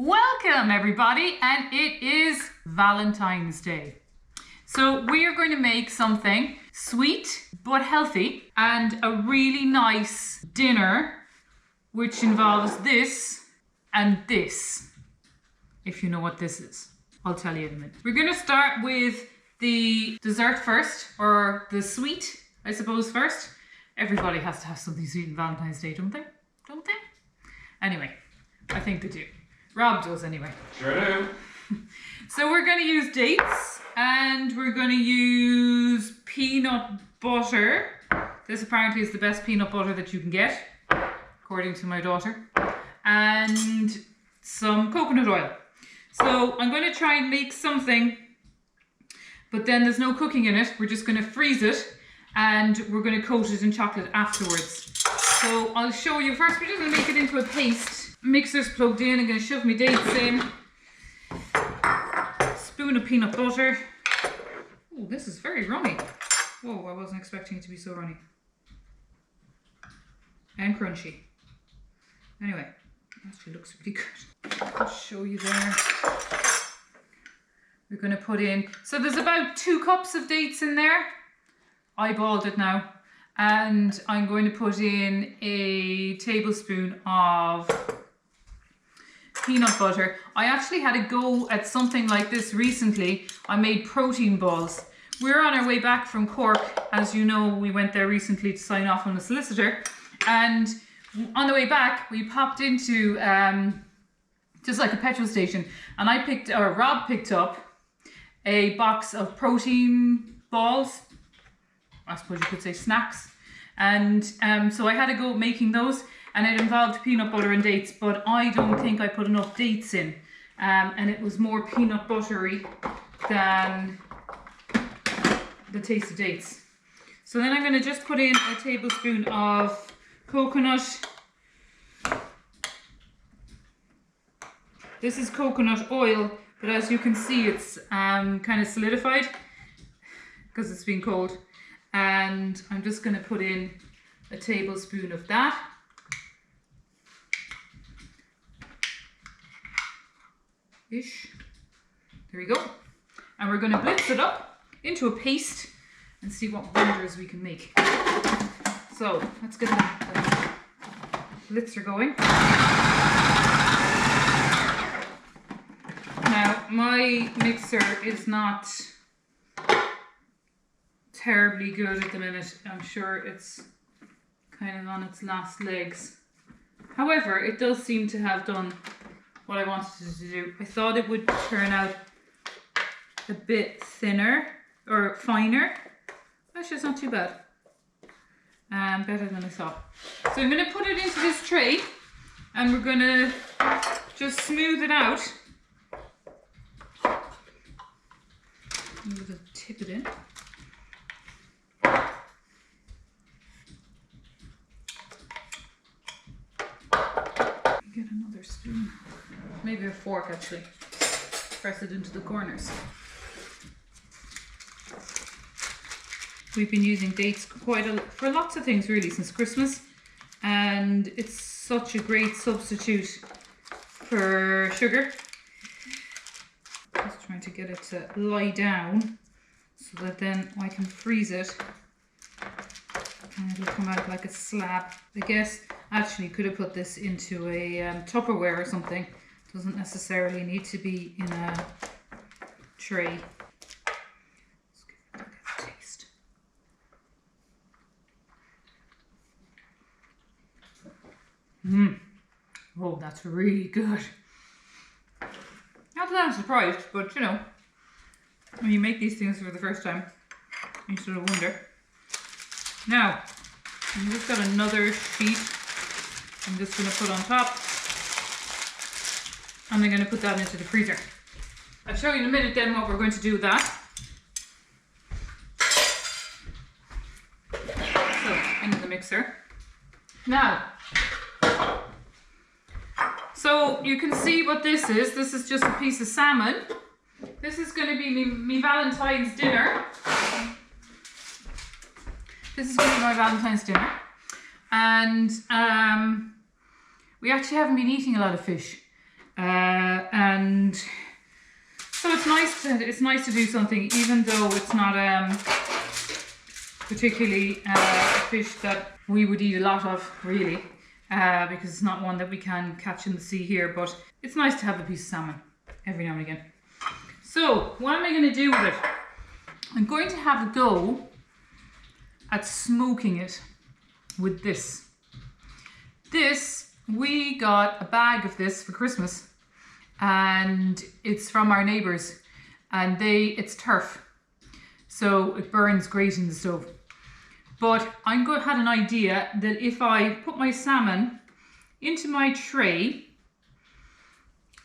Welcome everybody, and it is Valentine's Day. So we are going to make something sweet but healthy and a really nice dinner which involves this and this. If you know what this is, I'll tell you in a minute. We're going to start with the dessert first, or the sweet, I suppose, first. Everybody has to have something sweet on Valentine's Day, don't they? Don't they? Anyway, I think they do. Rob does anyway. Sure do. So we're going to use dates, and we're going to use peanut butter. This apparently is the best peanut butter that you can get, according to my daughter. And some coconut oil. So I'm going to try and make something, but then there's no cooking in it. We're just going to freeze it, and we're going to coat it in chocolate afterwards. So I'll show you. First, we're just going to make it into a paste. Mixer's plugged in. I'm going to shove my dates in. Spoon of peanut butter. Oh, this is very runny. Whoa, I wasn't expecting it to be so runny. And crunchy. Anyway, actually looks really good. I'll show you there. We're going to put in, so there's about 2 cups of dates in there. Eyeballed it now. And I'm going to put in a tablespoon of peanut butter. I actually had a go at something like this recently. I made protein balls. We're on our way back from Cork. As you know, we went there recently to sign off on the solicitor. And on the way back, we popped into just like a petrol station. And Rob picked up a box of protein balls. I suppose you could say snacks. And so I had a go at making those. And it involved peanut butter and dates, but I don't think I put enough dates in. And it was more peanut buttery than the taste of dates. So then I'm going to just put in a tablespoon of coconut. This is coconut oil, but as you can see, it's kind of solidified because it's been cold. And I'm just going to put in a tablespoon of that. Ish. There we go. And we're going to blitz it up into a paste and see what wonders we can make. So let's get the blitzer going. Now my mixer is not terribly good at the minute. I'm sure it's kind of on its last legs. However, it does seem to have done what I wanted it to do. I thought it would turn out a bit thinner or finer. Actually, it's not too bad. Better than I thought. So I'm going to put it into this tray, and we're going to just smooth it out. I'm going to tip it in. Get another spoon. Maybe a fork, actually. Press it into the corners. We've been using dates for lots of things really since Christmas, and it's such a great substitute for sugar. Just trying to get it to lie down so that then I can freeze it and it'll come out like a slab. I guess actually could have put this into a Tupperware or something. Doesn't necessarily need to be in a tray. Let's give it a taste. Oh, that's really good. Not that I'm surprised, but you know, when you make these things for the first time, you sort of wonder. Now, I've just got another sheet I'm just going to put on top, and I'm going to put that into the freezer. I'll show you in a minute then what we're going to do with that. So, into the mixer. Now, so you can see what this is. This is just a piece of salmon. This is going to be me Valentine's dinner. This is going to be my Valentine's dinner. And we actually haven't been eating a lot of fish. And so it's nice to do something, even though it's not particularly a fish that we would eat a lot of, really, because it's not one that we can catch in the sea here, but it's nice to have a piece of salmon every now and again. So what am I going to do with it? I'm going to have a go at smoking it with this. We got a bag of this for Christmas, and it's from our neighbours, and it's turf, so it burns great in the stove. But had an idea that if I put my salmon into my tray,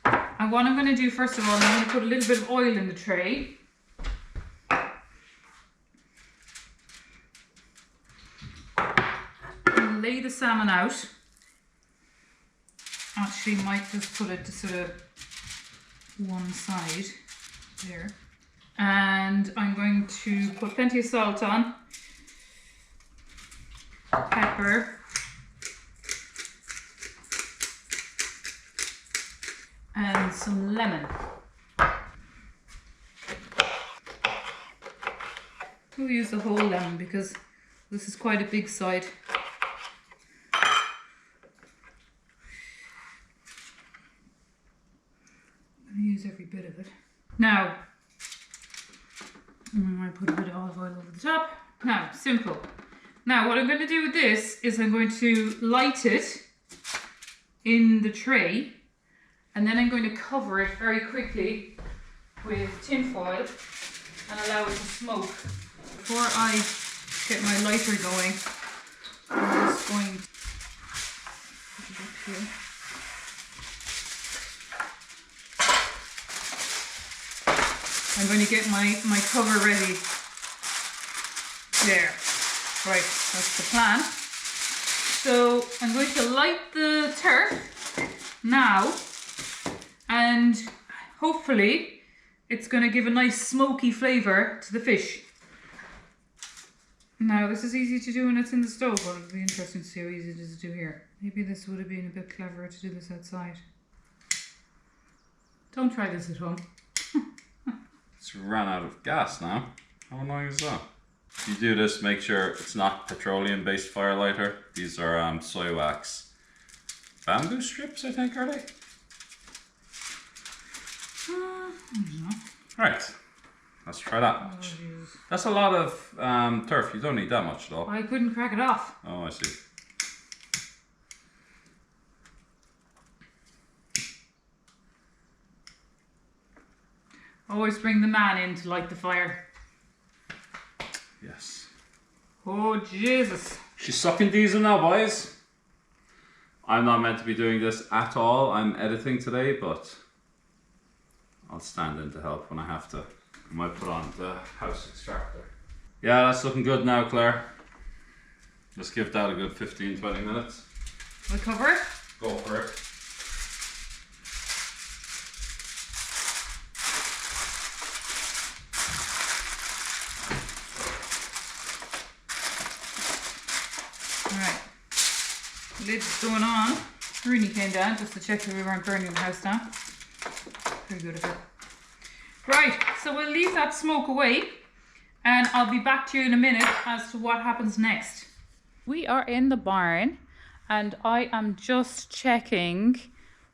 and what I'm going to do first of all, I'm going to put a little bit of oil in the tray. And lay the salmon out. Actually, might just put it to sort of one side there. And I'm going to put plenty of salt on, pepper, and some lemon. We'll use the whole lemon because this is quite a big side. I'm going to use every bit of it. Now, I put a bit of olive oil over the top. Now, simple. Now, what I'm going to do with this is I'm going to light it in the tray, and then I'm going to cover it very quickly with tin foil and allow it to smoke. Before I get my lighter going, I'm just going to put it up here. I'm going to get my cover ready. There. Right, that's the plan. So I'm going to light the turf now, and hopefully it's going to give a nice smoky flavour to the fish. Now, this is easy to do when it's in the stove, but it'll be interesting to see how easy it is to do here. Maybe this would have been a bit cleverer to do this outside. Don't try this at home. It's ran out of gas now. How annoying is that? If you do this, make sure it's not petroleum-based fire lighter. These are soy wax bamboo strips, I think, are they? I don't know. Right, let's try that much. That's a lot of turf. You don't need that much at all. I couldn't crack it off. Oh, I see. Always bring the man in to light the fire. Yes. Oh, Jesus. She's sucking diesel now, boys. I'm not meant to be doing this at all. I'm editing today, but I'll stand in to help when I have to. I might put on the house extractor. Yeah, that's looking good now, Claire. Let's give that a good 15-20 minutes. We'll cover it? Go for it. Lid's going on. Rooney came down just to check that we weren't burning the house down. Very good of it. Right, so we'll leave that smoke away, and I'll be back to you in a minute as to what happens next. We are in the barn, and I am just checking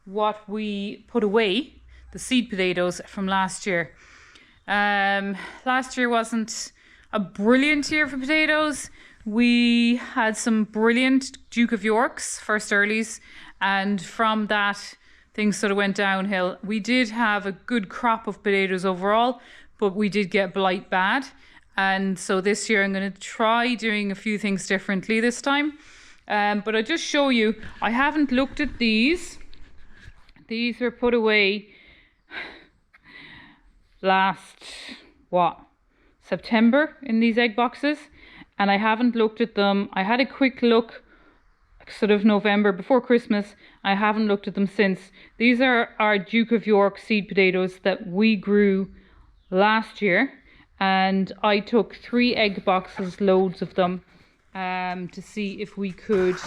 what we put away, the seed potatoes from last year. Last year wasn't a brilliant year for potatoes. We had some brilliant Duke of Yorks, first earlies, and from that things sort of went downhill. We did have a good crop of potatoes overall, but we did get blight bad. And so this year I'm going to try doing a few things differently this time. But I'll just show you, I haven't looked at these. These were put away last, September in these egg boxes. And I haven't looked at them. I had a quick look sort of November before Christmas. I haven't looked at them since. These are our Duke of York seed potatoes that we grew last year. And I took 3 egg boxes, loads of them, to see if we could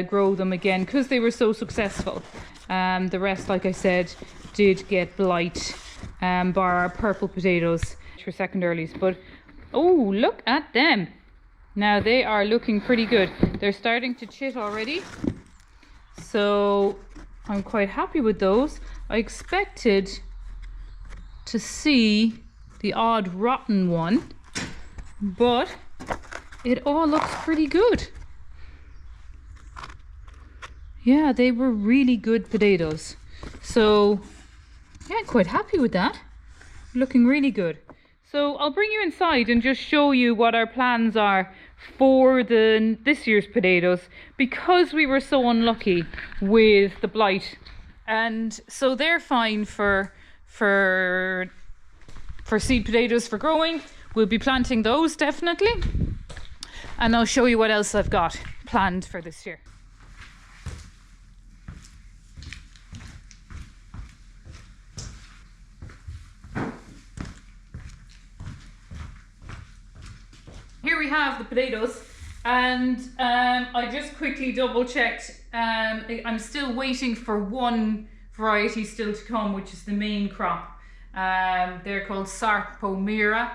grow them again because they were so successful. The rest, like I said, did get blight, bar our purple potatoes for second earlies. But oh, look at them. Now they are looking pretty good. They're starting to chit already. So I'm quite happy with those. I expected to see the odd rotten one, but it all looks pretty good. Yeah, they were really good potatoes. So yeah, I'm quite happy with that. Looking really good. So I'll bring you inside and just show you what our plans are for this year's potatoes, because we were so unlucky with the blight. And so they're fine for seed potatoes for growing. We'll be planting those definitely. And I'll show you what else I've got planned for this year. Here we have the potatoes, and I just quickly double checked. I'm still waiting for one variety still to come, which is the main crop. They're called Sarpomira.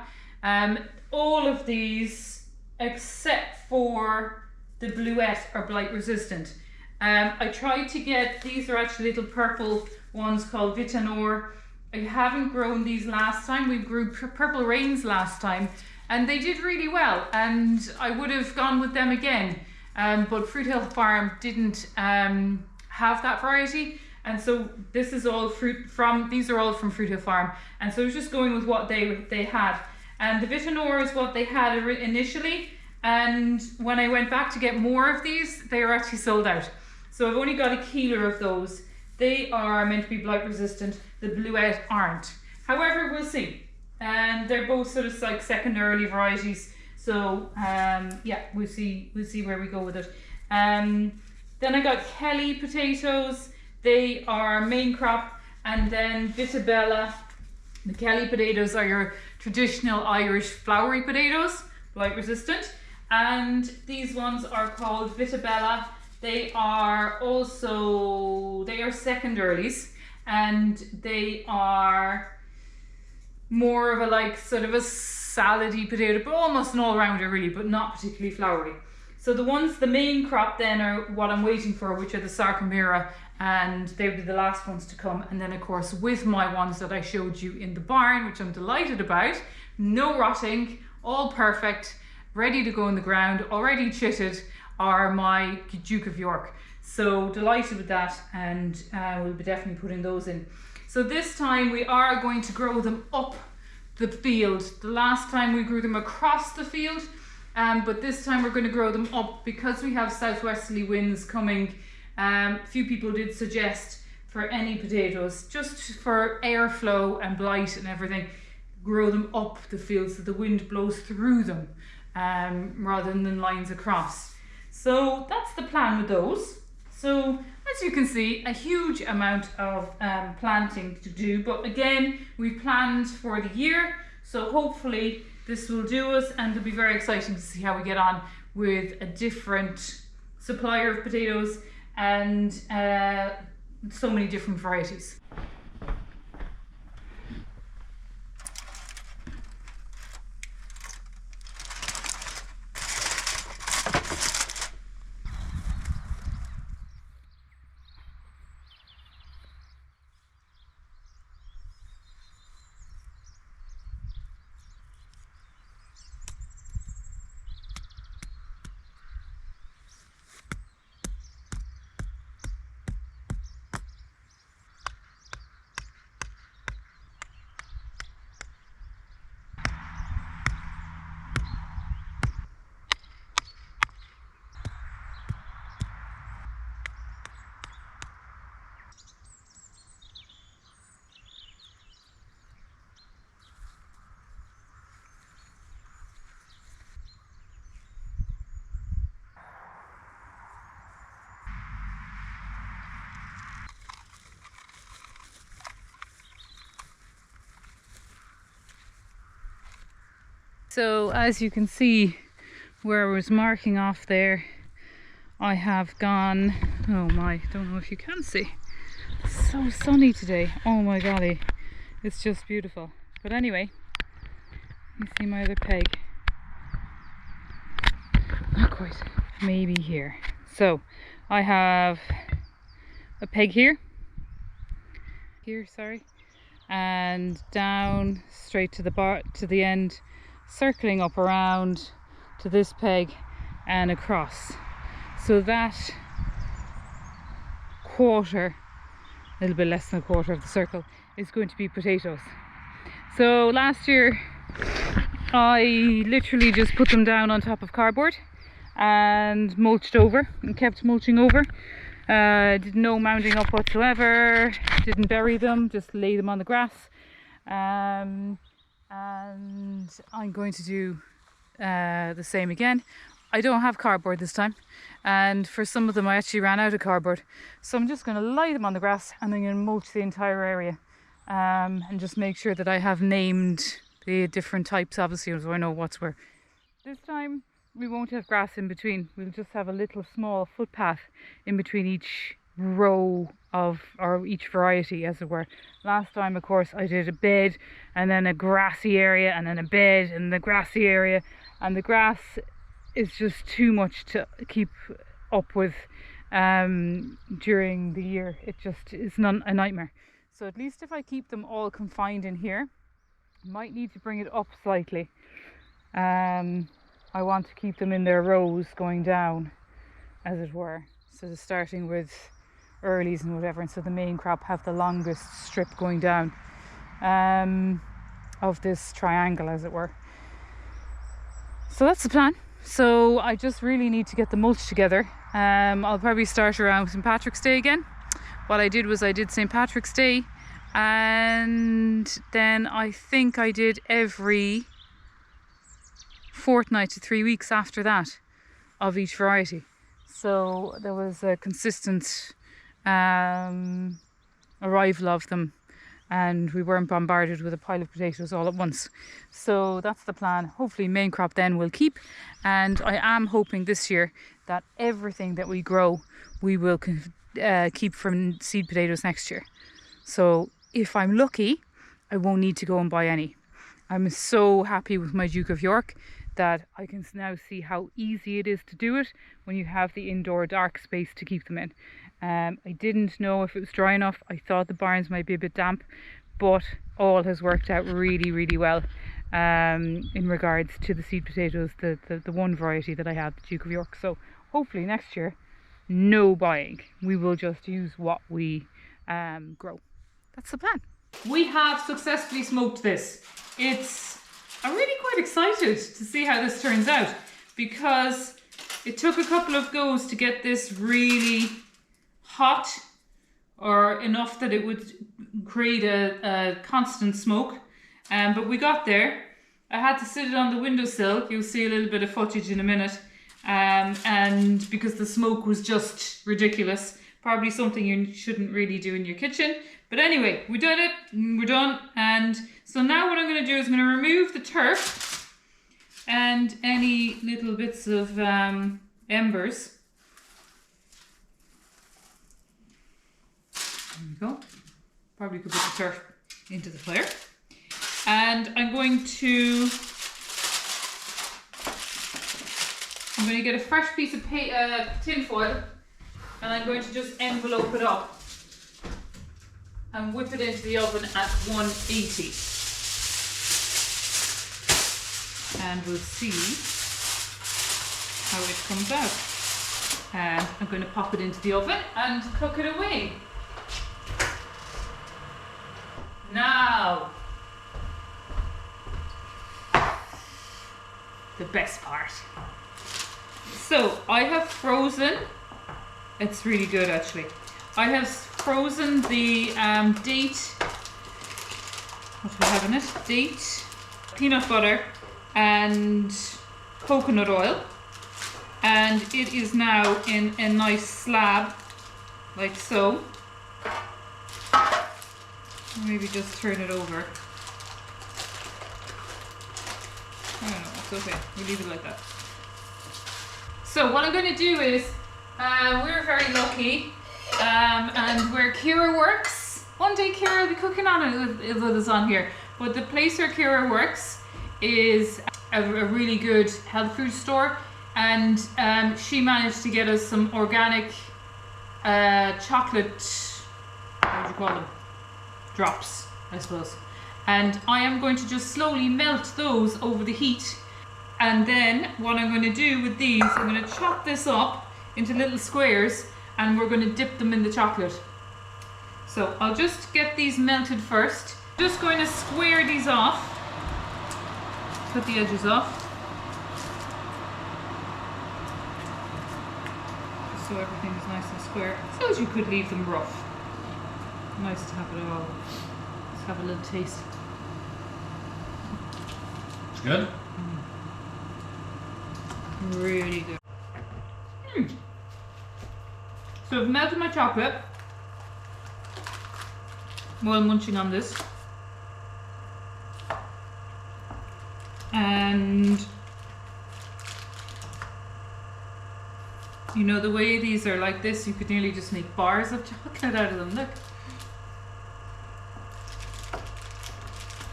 All of these, except for the bluette, are blight resistant. I tried to get, these are actually little purple ones called Vitanor. I haven't grown these last time. We grew purple rains last time, and they did really well, and I would have gone with them again. But Fruit Hill Farm didn't have that variety, and so this is all these are all from Fruit Hill Farm, and so I was just going with what they had. And the Vitanor is what they had initially, and when I went back to get more of these, they were actually sold out. So I've only got a kilo of those. They are meant to be blight resistant. The bluette aren't. However, we'll see. And they're both sort of like second early varieties. So yeah, we'll see where we go with it. Then I got Kelly potatoes. They are main crop. And then Vitabella. The Kelly potatoes are your traditional Irish flowery potatoes, blight resistant. And these ones are called Vitabella. They are second earlies, and they are more of a like sort of a salady potato, but almost an all-rounder really, but not particularly flowery. So the main crop then are what I'm waiting for, which are the Sarcomira, and they'll be the last ones to come. And then of course with my ones that I showed you in the barn, which I'm delighted about, no rotting, all perfect, ready to go in the ground, already chitted, are my Duke of York. So delighted with that, and we'll be definitely putting those in. So this time we are going to grow them up the field. The last time we grew them across the field, but this time we're going to grow them up because we have southwesterly winds coming. A few people did suggest for any potatoes, just for airflow and blight and everything, grow them up the field so the wind blows through them rather than lines across. So that's the plan with those. So as you can see, a huge amount of planting to do, but again, we've planned for the year, so hopefully this will do us, and it'll be very exciting to see how we get on with a different supplier of potatoes and so many different varieties. So as you can see where I was marking off there, I have gone, oh my, don't know if you can see, so sunny today. Oh my golly, it's just beautiful. But anyway, you see my other peg. Not quite. Maybe here. So I have a peg here, sorry, and down straight to the bar, to the end, circling up around to this peg and across. So that quarter, a little bit less than a quarter of the circle, is going to be potatoes. So last year I literally just put them down on top of cardboard and mulched over and kept mulching over. Did no mounding up whatsoever, didn't bury them, just lay them on the grass. And I'm going to do the same again. I don't have cardboard this time, and for some of them I actually ran out of cardboard, so I'm just going to lie them on the grass and I'm going to mulch the entire area, and just make sure that I have named the different types, obviously, so I know what's where. This time we won't have grass in between, we'll just have a little small footpath in between each row of, or each variety as it were. Last time, of course, I did a bed and then a grassy area and then a bed and the grassy area, and the grass is just too much to keep up with during the year. It just is a nightmare. So at least if I keep them all confined in here, I might need to bring it up slightly. I want to keep them in their rows going down, as it were. So starting with earlies and whatever, and so the main crop have the longest strip going down of this triangle, as it were. So that's the plan. So I just really need to get the mulch together. I'll probably start around St. Patrick's Day again. What I did was I did St. Patrick's Day, and then I think I did every fortnight to 3 weeks after that of each variety. So there was a consistent arrival of them, and we weren't bombarded with a pile of potatoes all at once. So that's the plan. Hopefully main crop then will keep, and I am hoping this year that everything that we grow we will keep from seed potatoes next year. So if I'm lucky, I won't need to go and buy any. I'm so happy with my Duke of York that I can now see how easy it is to do it when you have the indoor dark space to keep them in. I didn't know if it was dry enough. I thought the barns might be a bit damp, but all has worked out really, really well in regards to the seed potatoes, the one variety that I had, the Duke of York. So hopefully next year, no buying. We will just use what we grow. That's the plan. We have successfully smoked this. I'm really quite excited to see how this turns out, because it took a couple of goes to get this really hot, or enough that it would create a constant smoke, but we got there. I had to sit it on the windowsill. You'll see a little bit of footage in a minute, and because the smoke was just ridiculous, probably something you shouldn't really do in your kitchen. But anyway, we did it, we're done. And so now what I'm going to do is I'm going to remove the turf and any little bits of embers. There we go. Probably could put the turf into the fire. And I'm going to get a fresh piece of tin foil, and I'm going to just envelope it up and whip it into the oven at 180. And we'll see how it comes out. And I'm going to pop it into the oven and cook it away. Now, the best part. So I have frozen, it's really good actually. I have frozen the date, what do we have in it? Date, peanut butter and coconut oil, and it is now in a nice slab like so. Maybe just turn it over. I don't know, it's okay, we'll leave it like that. So what I'm going to do is, we're very lucky, and where Kira works, One day Kira will be cooking on it with us on here. But the place where Kira works is a really good health food store, and she managed to get us some organic chocolate, what do you call them? Drops, I suppose. And I am going to just slowly melt those over the heat. And then what I'm going to do with these, I'm going to chop this up into little squares and we're going to dip them in the chocolate. So I'll just get these melted first. Just going to square these off. Cut the edges off. Just so everything is nice and square. I suppose you could leave them rough. Nice to have it all. Let's have a little taste. It's good? Really good. So I've melted my chocolate while munching on this. And you know, the way these are like this, you could nearly just make bars of chocolate out of them. Look.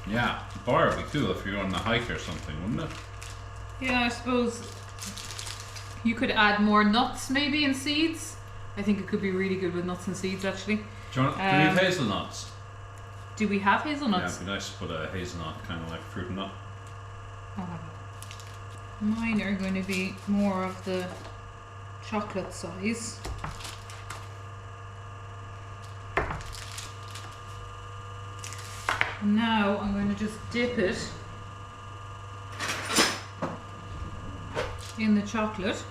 Yeah, a bar would be cool if you're on a hike or something, wouldn't it? Yeah, I suppose you could add more nuts maybe and seeds. I think it could be really good with nuts and seeds actually. Do you want, do we have hazelnuts? Do we have hazelnuts? Yeah, it'd be nice to put a hazelnut, kind of like fruit and nut. I'll have it. Mine are going to be more of the chocolate size. And now I'm going to just dip it in the chocolate.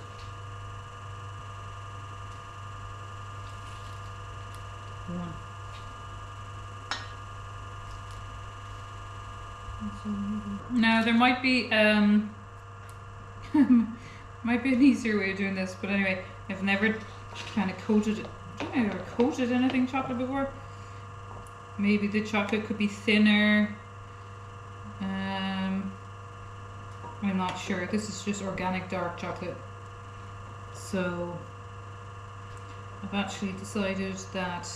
One. Now there might be might be an easier way of doing this, but anyway, I've never kind of coated. I don't think I've ever coated anything chocolate before. Maybe the chocolate could be thinner. I'm not sure. This is just organic dark chocolate. So I've actually decided that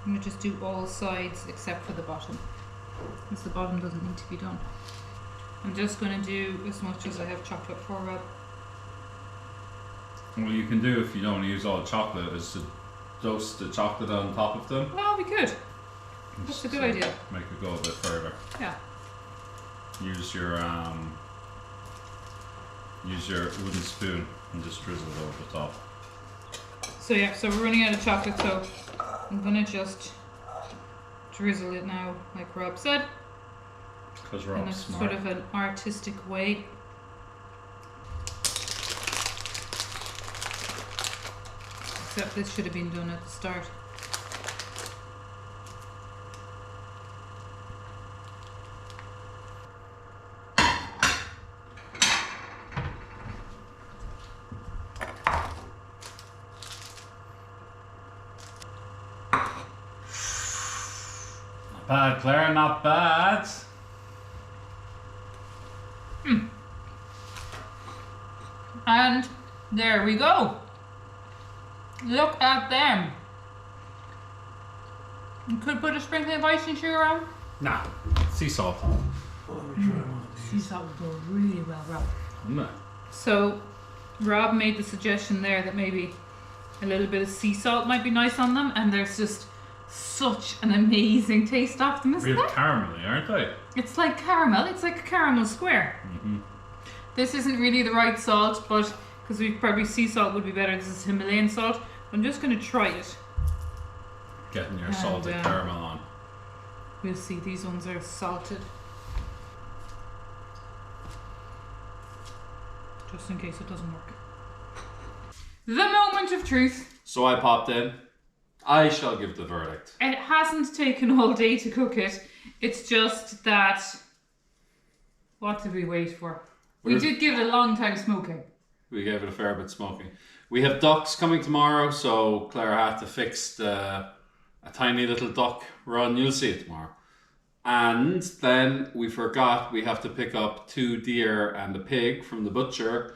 I'm going to just do all sides except for the bottom, because the bottom doesn't need to be done. I'm just going to do as much as I have chocolate for Rob. What you can do if you don't use all chocolate is to dust the chocolate on top of them. Well, we could. That's a good idea. Make it go a bit further. Yeah. Use your wooden spoon and just drizzle it over the top. So yeah, so we're running out of chocolate, so I'm gonna just drizzle it now, like Rob said. Because In a Rob's smart. sort of an artistic way. Except this should have been done at the start. Not bad, Claire, not bad. And there we go. Look at them. You could put a sprinkling of icing sugar on. Nah, sea salt. Sea salt would go really well, Rob. Wouldn't it? So Rob made the suggestion there that maybe a little bit of sea salt might be nice on them, and there's just such an amazing taste off them, isn't Real it? caramelly, aren't they? It's like caramel. It's like a caramel square. This isn't really the right salt, but because we probably sea salt would be better. This is Himalayan salt. I'm just going to try it. Getting your And, salted caramel on. We'll see. These ones are salted. Just in case it doesn't work. The moment of truth. So I popped in. I shall give the verdict. It hasn't taken all day to cook it. It's just that... What did we wait for? We did give it a long time smoking. We gave it a fair bit smoking. We have ducks coming tomorrow, so Claire had to fix a tiny little duck run. You'll see it tomorrow. And then we forgot we have to pick up 2 deer and a pig from the butcher.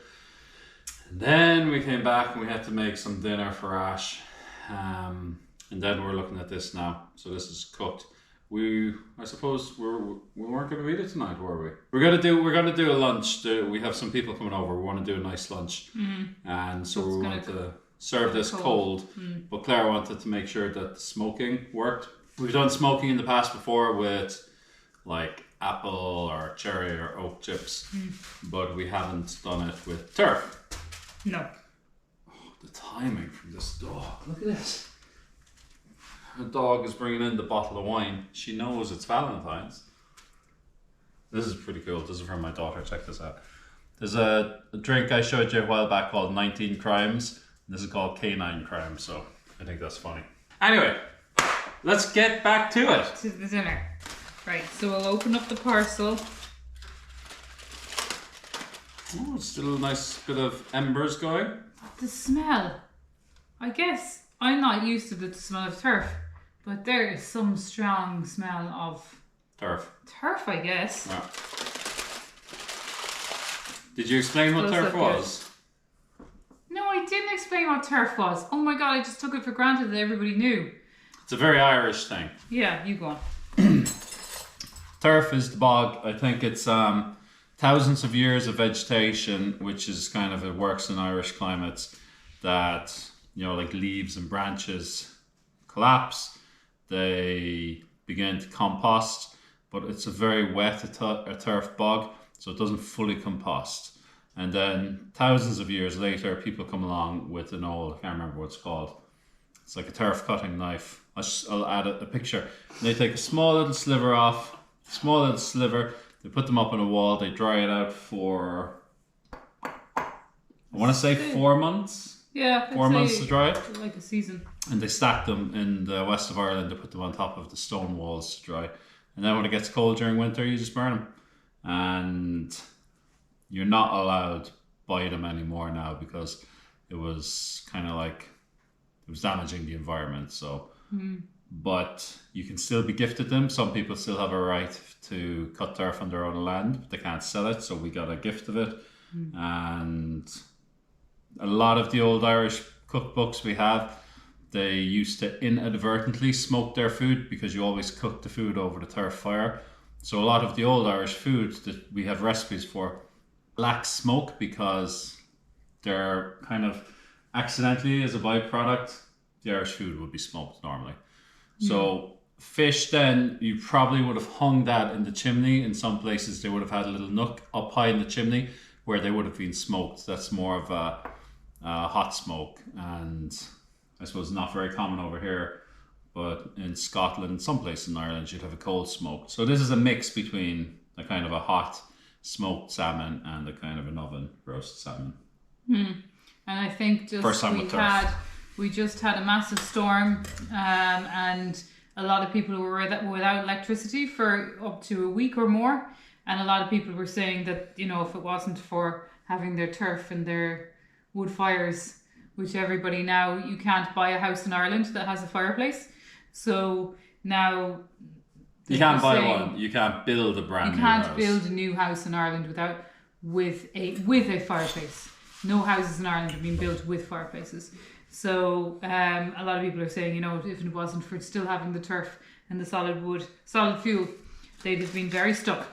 And then we came back and we had to make some dinner for Ash. And then we're looking at this now. So this is cooked. I suppose we weren't going to eat it tonight, were we? We're gonna do a lunch. We have some people coming over. We want to do a nice lunch, and so we want to serve this cold. But Claire wanted to make sure that the smoking worked. We've done smoking in the past before with like apple or cherry or oak chips, but we haven't done it with turf. No. Oh, the timing from this dog. Look at this. The dog is bringing in the bottle of wine. She knows it's Valentine's. This is pretty cool. This is from my daughter. Check this out. There's a drink I showed you a while back called 19 Crimes. This is called Canine Crime, so I think that's funny. Anyway, let's get back to it. To the dinner. Right, so we'll open up the parcel. Oh, still a nice bit of embers going. The smell. I guess I'm not used to the smell of turf, but there is some strong smell of Turf. turf, I guess. Yeah. Did you explain what turf was? No, I didn't explain what turf was. Oh my god, I just took it for granted that everybody knew. It's a very Irish thing. Yeah, you go on. Turf is the bog. I think it's thousands of years of vegetation, which is kind of, it works in Irish climates, that, you know, like leaves and branches collapse, they begin to compost, but it's a very wet turf bog, so it doesn't fully compost. And then thousands of years later, people come along with an old, I can't remember what it's called, it's like a turf cutting knife. I'll add a picture. And they take a small little sliver off, they put them up on a wall, they dry it out for, I want to say 4 months. Yeah, 4 months to dry it. Like a season. And they stack them in the west of Ireland, they put them on top of the stone walls to dry. And then when it gets cold during winter, you just burn them. And you're not allowed to buy them anymore now because it was kind of like, it was damaging the environment. So, but you can still be gifted them. Some people still have a right to cut turf on their own land, but they can't sell it. So we got a gift of it. And a lot of the old Irish cookbooks we have, they used to inadvertently smoke their food because you always cook the food over the turf fire. So a lot of the old Irish foods that we have recipes for lack smoke because they're kind of accidentally, as a byproduct, the Irish food would be smoked normally. So fish, then you probably would have hung that in the chimney. In some places they would have had a little nook up high in the chimney where they would have been smoked. That's more of a hot smoke, and I suppose not very common over here, but in Scotland, some places in Ireland, you'd have a cold smoke. So this is a mix between a kind of a hot smoked salmon and a kind of an oven roast salmon. And I think we just had a massive storm, and a lot of people were without electricity for up to a week or more. And a lot of people were saying that, you know, if it wasn't for having their turf and their wood fires, which everybody now, you can't buy a house in Ireland that has a fireplace. So now you can't buy one. You can't build a brand new house. You can't build a new house in Ireland with a fireplace. No houses in Ireland have been built with fireplaces. So a lot of people are saying, you know, if it wasn't for still having the turf and the solid fuel, they'd have been very stuck.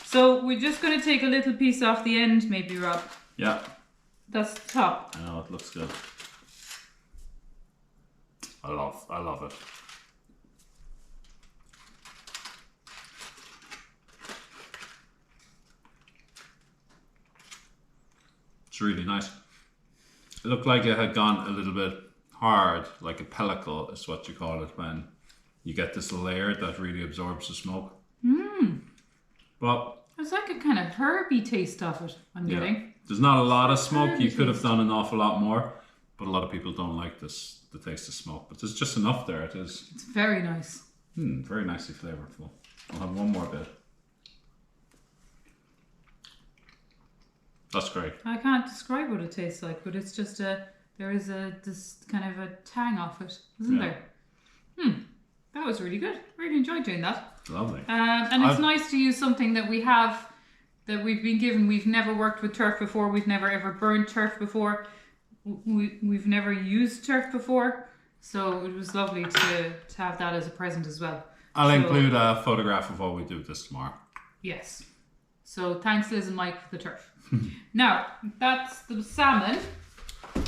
So we're just going to take a little piece off the end, maybe, Rob. Yeah. That's the top. I know, it looks good. I love it. It's really nice. It looked like it had gone a little bit hard, like a pellicle is what you call it, when you get this layer that really absorbs the smoke. But it's like a kind of herby taste of it, I'm getting. There's not a lot of smoke. You could have done an awful lot more, but a lot of people don't like the taste of smoke. But there's just enough there. It is. It's very nice. Very nicely flavorful. I'll have one more bit. That's great. I can't describe what it tastes like, but it's just there is this kind of a tang off it, isn't there? That was really good. Really enjoyed doing that. Lovely. And it's nice to use something that we've been given. We've never worked with turf before. We've never ever burned turf before. We've never used turf before. So it was lovely to have that as a present as well. I'll So- include a photograph of what we do this tomorrow. Yes. So thanks Liz and Mike for the turf. Now, that's the salmon.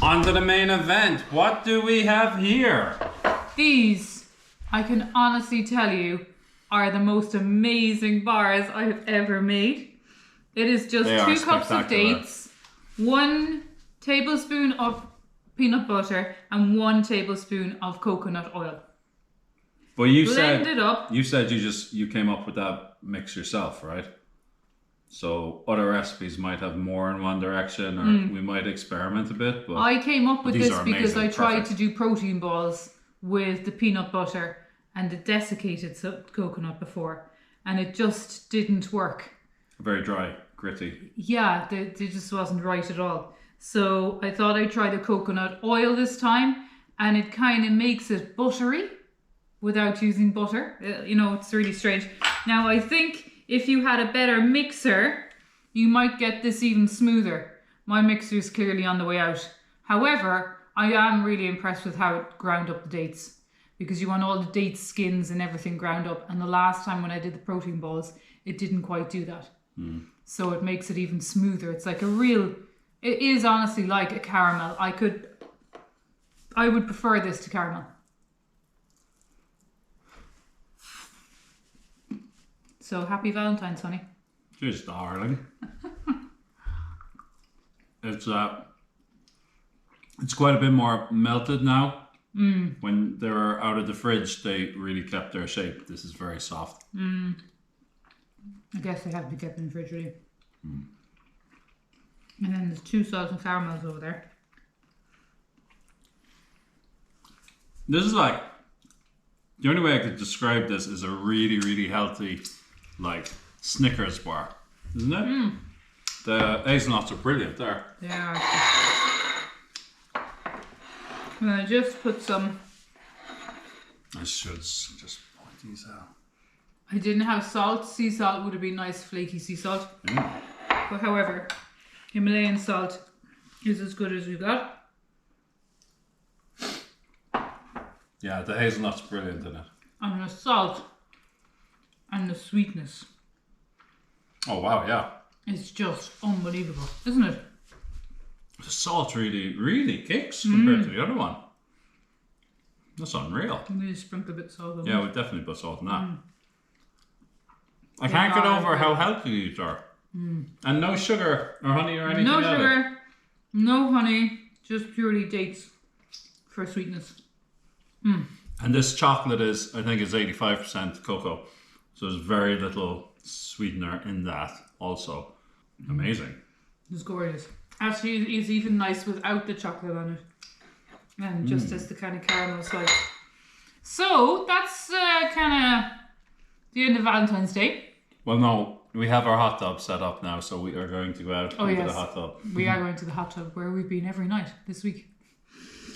On to the main event. What do we have here? These, I can honestly tell you, are the most amazing bars I have ever made. It is just They are 2 cups of spectacular. dates, 1 tablespoon of peanut butter, and 1 tablespoon of coconut oil. But you Blend said it up. you came up with that mix yourself, right? So other recipes might have more in one direction, or we might experiment a bit. But I came up with these this are because amazing, I tried perfect. to do protein balls with the peanut butter and the desiccated coconut before, and it just didn't work. very dry, gritty. Yeah, they just wasn't right at all. So I thought I'd try the coconut oil this time, and it kind of makes it buttery without using butter. It's really strange. Now I think if you had a better mixer, you might get this even smoother. My mixer is clearly on the way out. However, I am really impressed with how it ground up the dates, because you want all the date skins and everything ground up. And the last time when I did the protein balls, it didn't quite do that. So it makes it even smoother. It's like it is honestly like a caramel. I would prefer this to caramel. So happy Valentine's, honey. Jeez, darling. It's quite a bit more melted now. When they were out of the fridge, they really kept their shape. This is very soft. I guess they have to be kept in the fridge, really. And then there's 2 salt and caramels over there. This is like, the only way I could describe this is a really, really healthy, like, Snickers bar, isn't it? The hazelnuts are brilliant there. They are. And I just put some. I should just point these out. I didn't have salt. Sea salt would have been nice, flaky sea salt. But however, Himalayan salt is as good as we got. Yeah, the hazelnut's brilliant in it. And the salt and the sweetness Oh wow, yeah. is just unbelievable, isn't it? The salt really, really kicks compared to the other one. That's unreal. I'm going to sprinkle a bit of salt on Yeah, it. we definitely put salt in that. I They can't get are over good. how healthy these are. And no sugar or honey or anything No added. sugar, no honey, just purely dates for sweetness. And this chocolate is, I think, is 85% cocoa. So there's very little sweetener in that also. Amazing. It's gorgeous. Actually, it's even nice without the chocolate on it. And just as the kind of caramel slice. So, that's kind of the end of Valentine's Day. Well, no, we have our hot tub set up now, so we are going to go out into yes. the hot tub. We are going to the hot tub where we've been every night this week.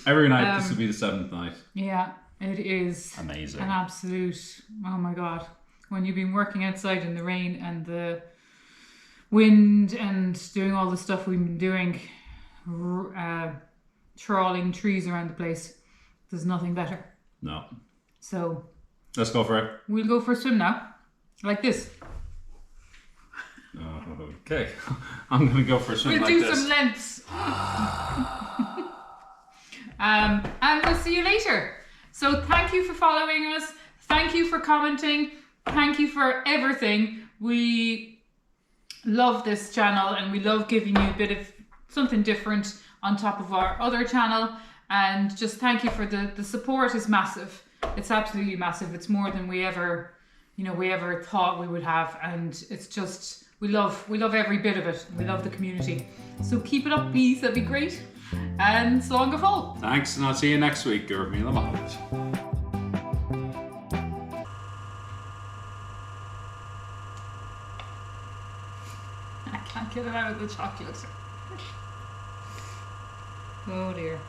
Every night, this will be the 7th night. Yeah, it is Amazing. an absolute, oh my God. When you've been working outside in the rain and the wind and doing all the stuff we've been doing, trawling trees around the place, there's nothing better. No. So Let's go for it. we'll go for a swim now, like this. Okay. I'm going to go for a swim We'll like do this. some lengths. And we'll see you later. So thank you for following us. Thank you for commenting. Thank you for everything. We love this channel and we love giving you a bit of something different on top of our other channel. And just thank you for the support is massive. It's absolutely massive. It's more than we ever thought we would have. And it's just, we love every bit of it. We love the community. So keep it up, please. That'd be great. And so long fall. Thanks, and I'll see you next week. Give me the moment. I can't get it out of the chocolate. Oh dear.